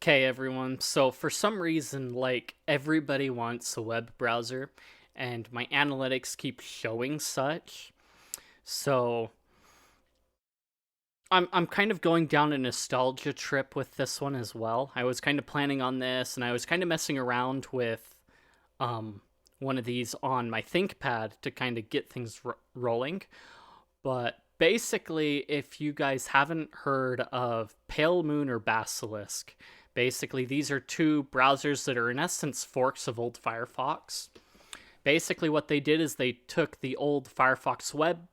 Okay, everyone. So for some reason, like everybody wants a web browser, and my analytics keep showing such. So I'm kind of going down a nostalgia trip with this one as well. I was kind of planning on this, and I was kind of messing around with um one of these on my ThinkPad to kind of get things rolling. But basically, if you guys haven't heard of Pale Moon or Basilisk, basically these are two browsers that are in essence forks of old Firefox. Basically, what they did is they took the old Firefox web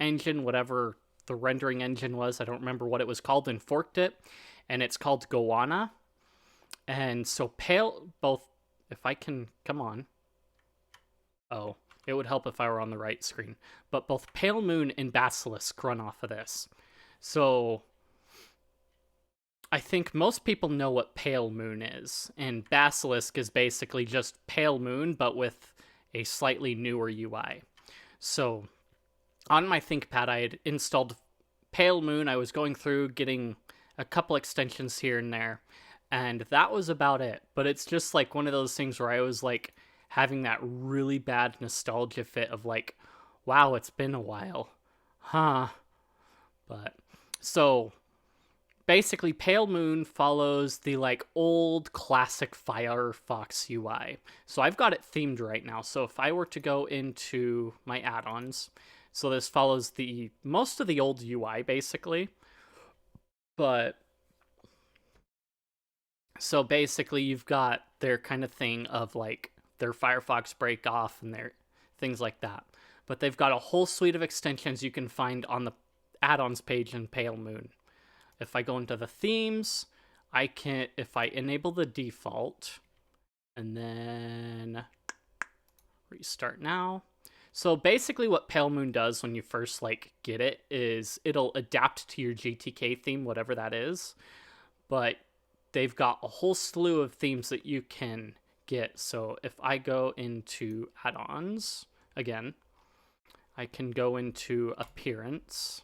engine, whatever the rendering engine was, I don't remember what it was called, and forked it, and it's called Goanna. And so Pale, both, if I can, come on. Oh, it would help if I were on the right screen. But both Pale Moon and Basilisk run off of this. So I think most people know what Pale Moon is, and Basilisk is basically just Pale Moon, but with a slightly newer UI. So on my ThinkPad, I had installed Pale Moon. I was going through getting a couple extensions here and there, and that was about it. But it's just like one of those things where I was like having that really bad nostalgia fit of like, wow, it's been a while, huh? But so basically, Pale Moon follows the like old classic Firefox UI. So I've got it themed right now. So if I were to go into my add-ons, so this follows the most of the old UI basically, but so basically you've got their kind of thing of like their Firefox break off and their things like that. But they've got a whole suite of extensions you can find on the add-ons page in Pale Moon. If I go into the themes, I can, if I enable the default and then restart now. So basically what Pale Moon does when you first like get it is it'll adapt to your GTK theme, whatever that is. But they've got a whole slew of themes that you can get. So if I go into add-ons again, I can go into appearance.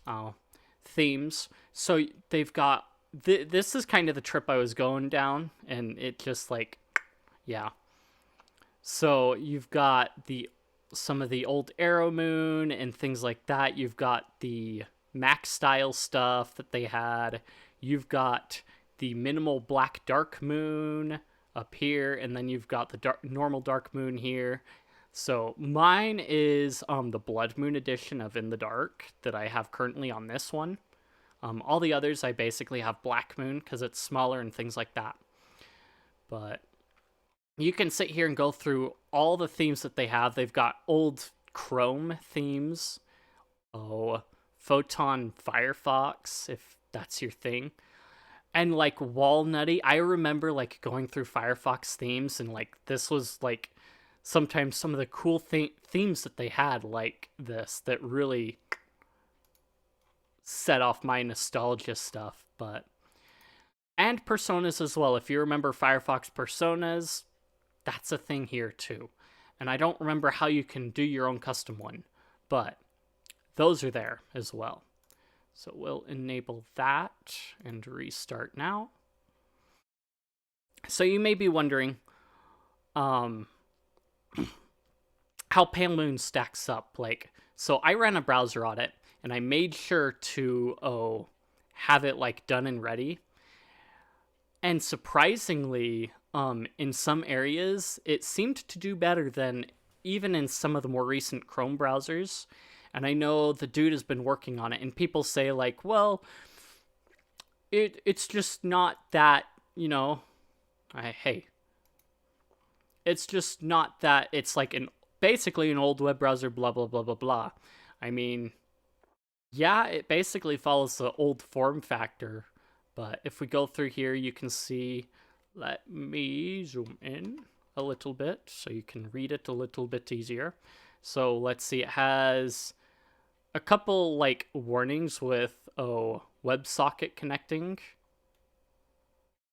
Oh, themes. So they've got this is kind of the trip I was going down, and it just like, yeah. So you've got the some of the old Arrow Moon and things like that. You've got the Mac style stuff that they had. You've got the minimal black dark moon up here, and then you've got the normal dark moon here. So mine is the Blood Moon edition of In the Dark that I have currently on this one. All the others I basically have Black Moon because it's smaller and things like that. But you can sit here and go through all the themes that they have. They've got old Chrome themes. Oh, Photon Firefox, if that's your thing. And like Walnutty, I remember like going through Firefox themes, and like this was like sometimes some of the cool themes that they had like this that really set off my nostalgia stuff. But and personas as well. If you remember Firefox personas, that's a thing here too. And I don't remember how you can do your own custom one, but those are there as well. So we'll enable that and restart now. So you may be wondering how Pale Moon stacks up. Like, so I ran a browser audit and I made sure to have it like done and ready. And surprisingly, in some areas, it seemed to do better than even in some of the more recent Chrome browsers. And I know the dude has been working on it, and people say like, well, it's just not that, hey, it's just not that it's like basically an old web browser, blah, blah, blah, blah, blah. I mean, yeah, it basically follows the old form factor, but if we go through here, you can see, let me zoom in a little bit so you can read it a little bit easier. So let's see, it has a couple like warnings with WebSocket connecting.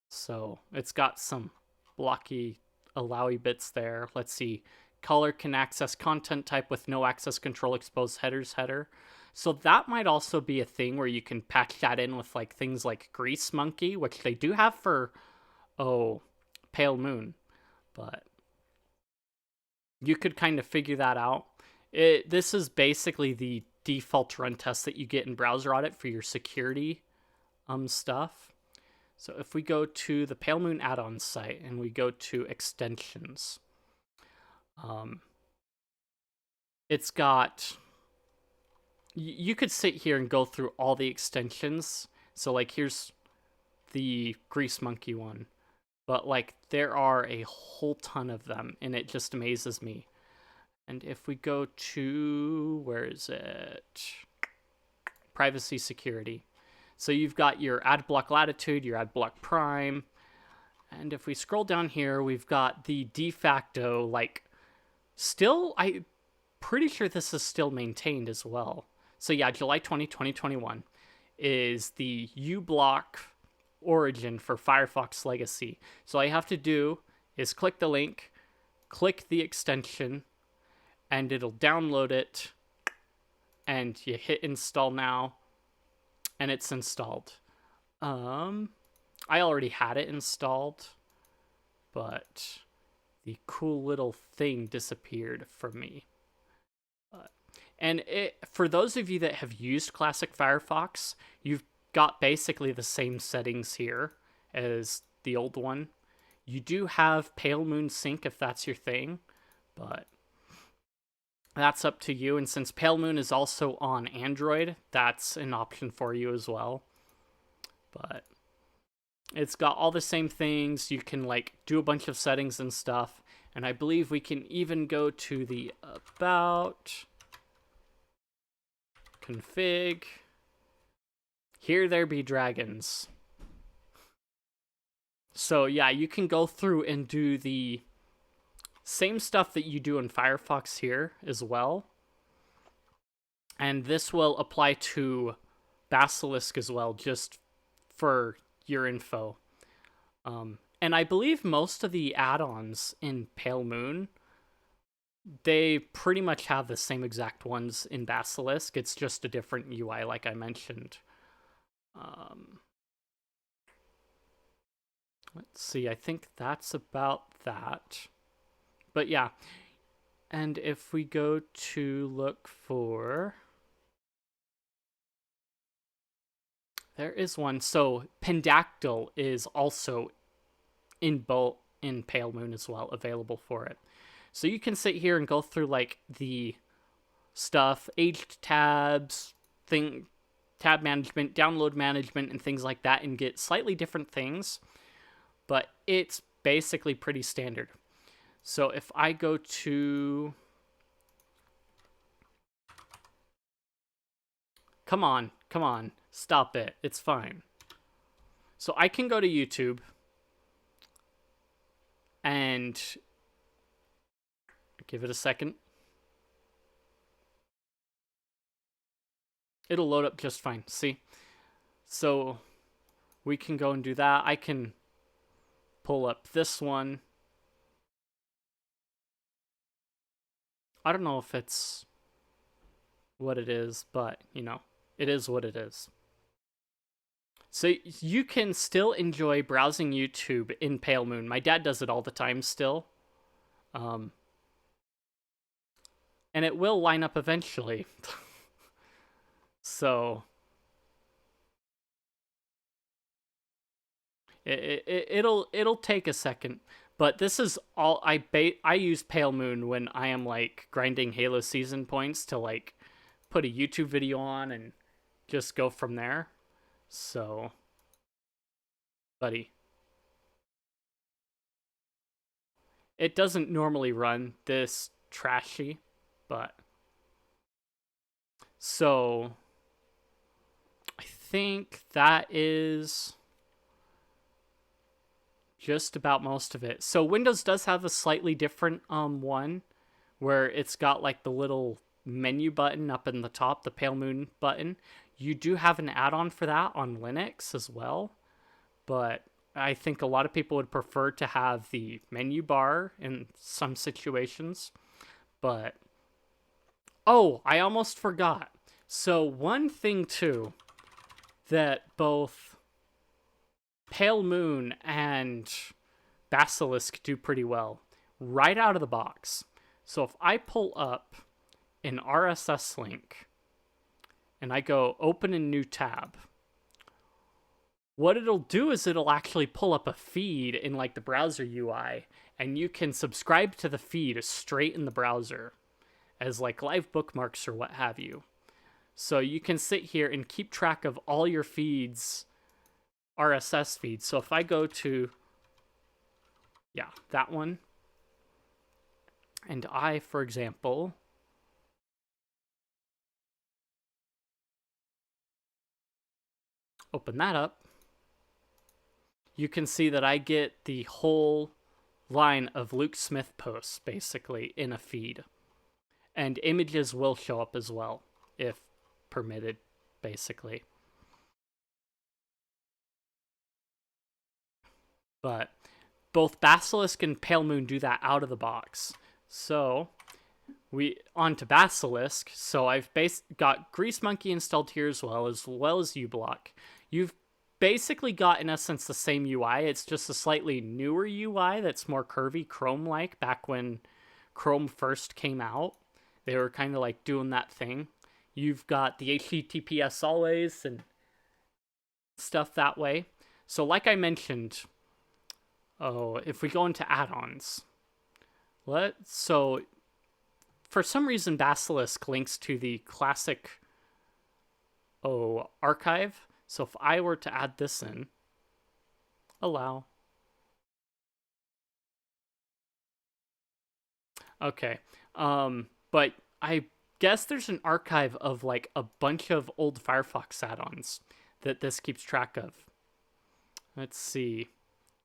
So it's got some blocky allowy bits there. Let's see, color can access content type with no access control exposed header. So that might also be a thing where you can patch that in with like things like Grease Monkey, which they do have for Pale Moon, but you could kind of figure that out. This is basically the default run test that you get in Browser Audit for your security stuff. So if we go to the Pale Moon add-on site and we go to extensions, it's got, you could sit here and go through all the extensions. So like here's the Grease Monkey one, but like there are a whole ton of them and it just amazes me. And if we go to, where is it? Privacy security. So you've got your ad block latitude, your ad block prime. And if we scroll down here, we've got the de facto, like, still, I'm pretty sure this is still maintained as well. So yeah, July 20, 2021 is the uBlock origin for Firefox Legacy. So all you have to do is click the link, click the extension, and it'll download it, and you hit install now, and it's installed. I already had it installed, but the cool little thing disappeared from me. And for those of you that have used classic Firefox, you've got basically the same settings here as the old one. You do have Pale Moon Sync if that's your thing, but that's up to you. And since Pale Moon is also on Android, that's an option for you as well. But it's got all the same things. You can like do a bunch of settings and stuff. And I believe we can even go to the About, Config, Here There Be Dragons. So yeah, you can go through and do the same stuff that you do in Firefox here as well. And this will apply to Basilisk as well, just for your info. And I believe most of the add-ons in Pale Moon, they pretty much have the same exact ones in Basilisk. It's just a different UI, like I mentioned. Let's see, I think that's about that. But yeah, and if we go to look for, there is one. So Pendactyl is also in Pale Moon as well, available for it. So you can sit here and go through like the stuff, aged tabs, tab management, download management, and things like that, and get slightly different things. But it's basically pretty standard. So if I go to, come on, stop it. It's fine. So I can go to YouTube and give it a second. It'll load up just fine. See? So we can go and do that. I can pull up this one. I don't know if it's what it is, but, you know, it is what it is. So you can still enjoy browsing YouTube in Pale Moon. My dad does it all the time still. And it will line up eventually. So it'll take a second. But this is all I use Pale Moon when I am like grinding Halo season points to like put a YouTube video on and just go from there. So, buddy, it doesn't normally run this trashy, but so I think that is just about most of it. So Windows does have a slightly different one where it's got like the little menu button up in the top, the Pale Moon button. You do have an add-on for that on Linux as well, but I think a lot of people would prefer to have the menu bar in some situations. But oh, I almost forgot. So one thing too that both Pale Moon and Basilisk do pretty well right out of the box. So if I pull up an RSS link and I go open a new tab, what it'll do is it'll actually pull up a feed in like the browser UI, and you can subscribe to the feed straight in the browser as like live bookmarks or what have you. So you can sit here and keep track of all your feeds, RSS feeds. So if I go to, yeah, that one, and I, for example, open that up, you can see that I get the whole line of Luke Smith posts basically in a feed. And images will show up as well, if permitted, basically. But both Basilisk and Pale Moon do that out of the box. So we on to Basilisk. So I've got Grease Monkey installed here as well as uBlock. You've basically got in essence the same UI. It's just a slightly newer UI that's more curvy, Chrome-like. Back when Chrome first came out, they were kind of like doing that thing. You've got the HTTPS always and stuff that way. So like I mentioned, if we go into add-ons, so for some reason Basilisk links to the classic archive. So if I were to add this in, allow. Okay. But I guess there's an archive of like a bunch of old Firefox add-ons that this keeps track of. Let's see.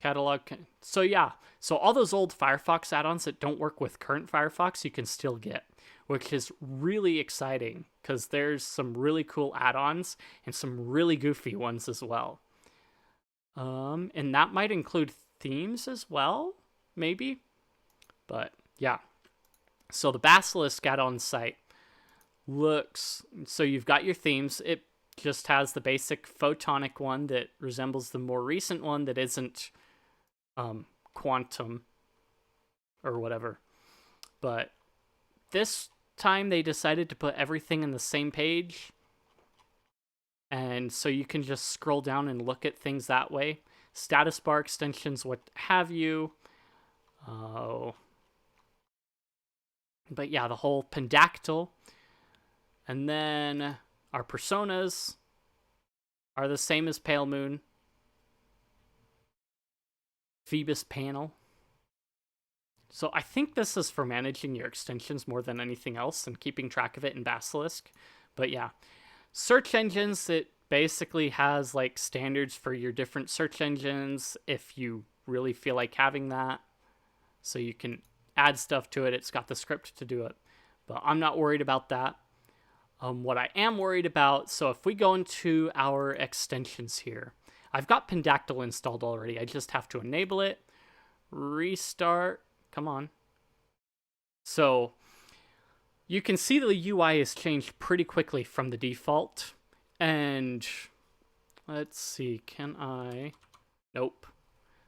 Catalog. So yeah. So all those old Firefox add-ons that don't work with current Firefox, you can still get, which is really exciting because there's some really cool add-ons and some really goofy ones as well. And that might include themes as well, maybe. But yeah. So the Basilisk add-on site looks, so you've got your themes. It just has the basic photonic one that resembles the more recent one that isn't quantum or whatever. But this time they decided to put everything in the same page, and so you can just scroll down and look at things that way. Status bar extensions, what have you. But yeah, the whole Pendactyl. And then our personas are the same as Pale Moon. Phoebus panel. So I think this is for managing your extensions more than anything else and keeping track of it in Basilisk. But yeah, search engines, it basically has like standards for your different search engines if you really feel like having that. So you can add stuff to it. It's got the script to do it. But I'm not worried about that. What I am worried about, so if we go into our extensions here, I've got Pendactyl installed already. I just have to enable it, restart, come on. So you can see the UI has changed pretty quickly from the default. And let's see, can I? Nope.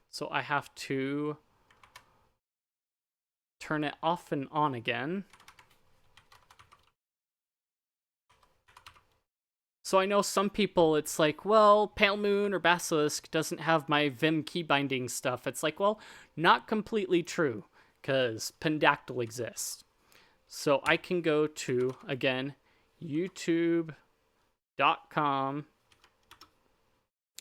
So I have to turn it off and on again. So I know some people, it's like, well, Pale Moon or Basilisk doesn't have my Vim key binding stuff. It's like, well, not completely true, because Pendactyl exists. So I can go to, again, youtube.com.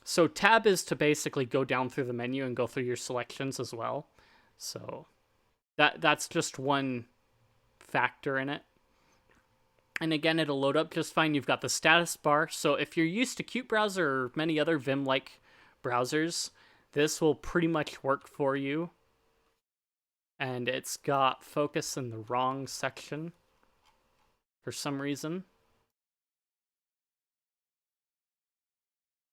So tab is to basically go down through the menu and go through your selections as well. So that's just one factor in it. And again, it'll load up just fine. You've got the status bar. So if you're used to Qt Browser or many other Vim-like browsers, this will pretty much work for you. And it's got focus in the wrong section for some reason.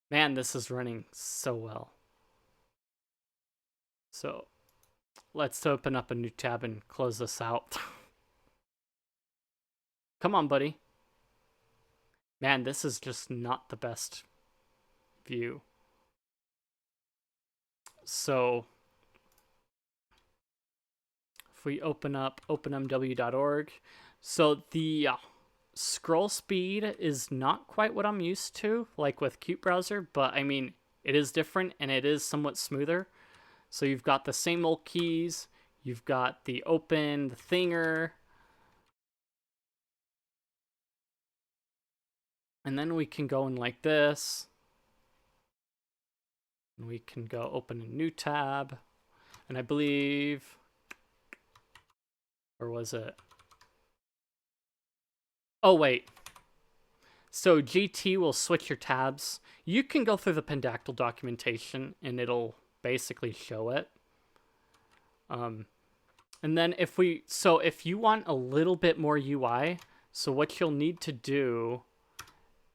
Man, this is running so well. So let's open up a new tab and close this out. Come on, buddy. Man, this is just not the best view. So if we open up openmw.org, so the scroll speed is not quite what I'm used to, like with Qt Browser, but I mean, it is different and it is somewhat smoother. So you've got the same old keys, you've got the open, the thinger, and then we can go in like this, and we can go open a new tab, and I believe, or was it? Oh, wait. So GT will switch your tabs. You can go through the Pendactyl documentation and it'll basically show it. And then if you want a little bit more UI, so what you'll need to do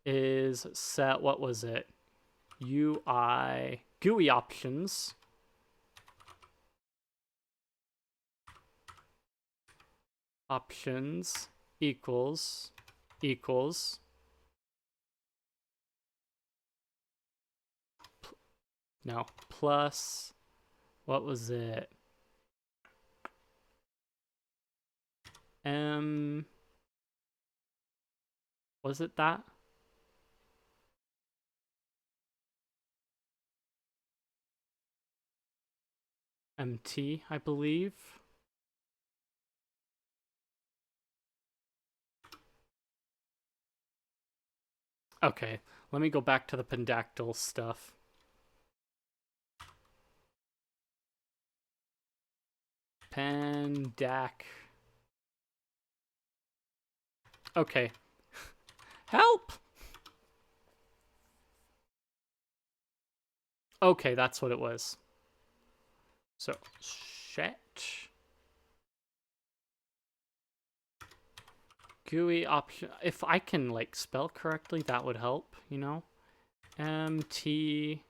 is set, what was it? GUI options. Options equals no, plus, what was it? Was it that? MT, I believe. Okay, let me go back to the Pendactyl stuff. Pendac. Okay. Help! Okay, that's what it was. So, shit. GUI option. If I can, like, spell correctly, that would help, you know? MT.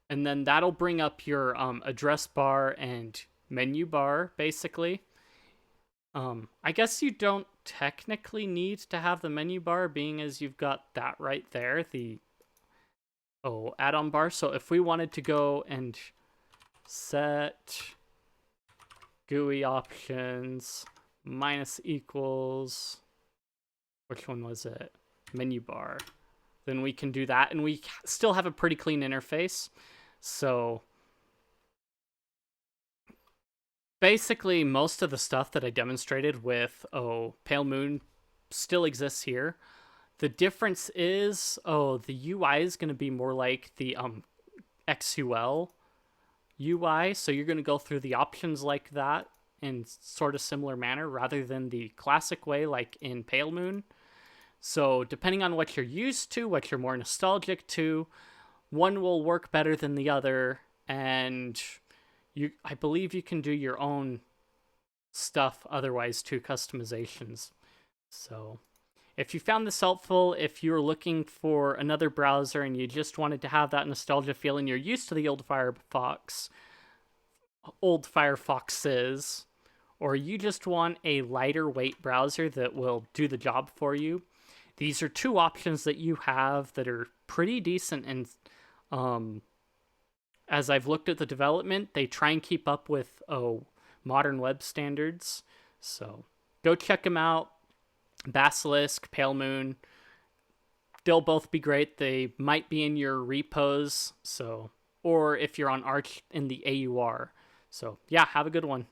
And then that'll bring up your address bar and menu bar, basically. I guess you don't technically need to have the menu bar, being as you've got that right there, the add-on bar. So if we wanted to go and set GUI options minus equals, which one was it? Menu bar. Then we can do that, and we still have a pretty clean interface. So basically, most of the stuff that I demonstrated with Pale Moon still exists here. The difference is, the UI is going to be more like the XUL UI. So you're going to go through the options like that in sort of similar manner rather than the classic way like in Pale Moon. So depending on what you're used to, what you're more nostalgic to, one will work better than the other, and I believe you can do your own stuff otherwise too, customizations. So if you found this helpful, if you're looking for another browser and you just wanted to have that nostalgia feeling, you're used to the old Firefoxes, or you just want a lighter weight browser that will do the job for you, these are two options that you have that are pretty decent. And as I've looked at the development, they try and keep up with modern web standards. So go check them out. Basilisk, Pale Moon, they'll both be great. They might be in your repos, or if you're on Arch in the AUR. So yeah, have a good one.